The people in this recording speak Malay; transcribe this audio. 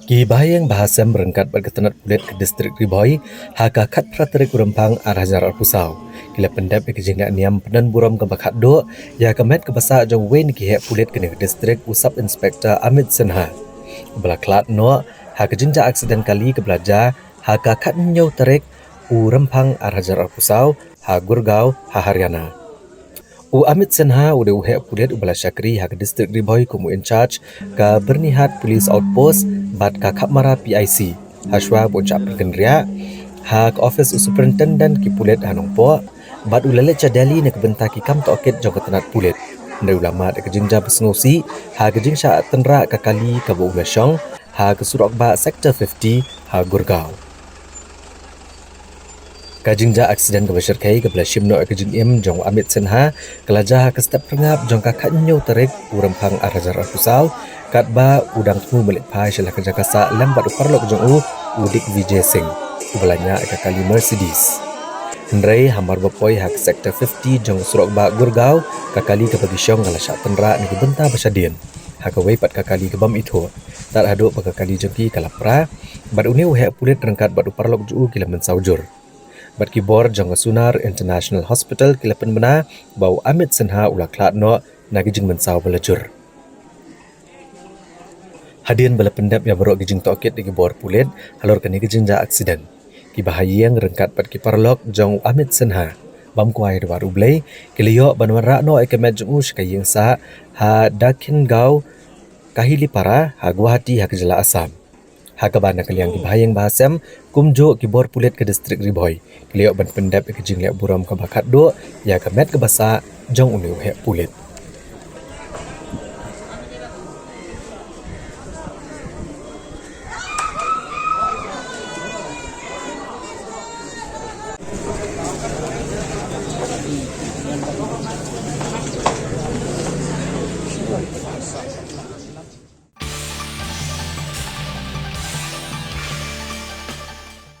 Ki bahayang bahasa merengkat berketenat kulit ke distrik Riboy, haka kat praterik urempang arah jarak pusau. Kila pendap ke jingga niam penan buram ke bakat do, ya kemet ke basa jong wen ki hek kulit ke distrik usap inspektor Amit Sinha. Belaklat no, haka jingja aksiden kali ke belajar, haka kat nyau terik urempang arah jarak pusau, ha Gurgaon, ha Haryana. Amit Sinha udah uhek puliat ubala syakri hak distrik Riboy kumu in charge ka bernihat police outpost bat ka Kapmara PIC haswa bocap pergendria hak office superintendent ki puliat hanong po bat ulale cadali nak benta ki kam toket jong ketenat puliat ndai ulama de kejingja besnosi ha kejingsha tenra ka kali ka bu ulasong ha ke surok ba sector 50 ha Gurgaon. Kajingja aksiden ke masyarakat ke belah Shimno kejing im jong Amit Sinha kelajah ke step pengap jong kakak nyo terik urempang arajar pusau kat ba udang temu melik pai shelah kerja kasa lambat uparlok jong udik Vijay Singh ubelanya ke kali Mercedes. Hendrai hamar bapoi hak sektor 50 jong surok ba Gurgaon kakali ke bagi syong ngalasyak tenra ni ke benta basyadin. Hak away pat kakali ke bam itu. Tak haduk bakakali jengki kalapra bat uni uhek pulit rengkat bat uparlok juu kila mensaujur. Bat kibor jong Sunar International Hospital kilapan bena bau Amit Sinha ulah klat no nagi jing mensau belajur. Hadian bala pendap yang berok gijing tokit di kibor pulit halor kani gijing ja aksiden. Ki bahayang rengkat pat ki parlok jong Amit Sinha. Bam kuai de baru blai kiliyo banwara no ekemet jong kayeng sa ha dakin gau kahili para ha Guwahati ha kejala Asam. Hakabana kaliang ki bahayang bahasam kumjo ki bor pulit ke distrik Riboy. Keliok ban pendap ke jing liak buram ke bakat do ya ke met ke basa jong uni uhek pulit.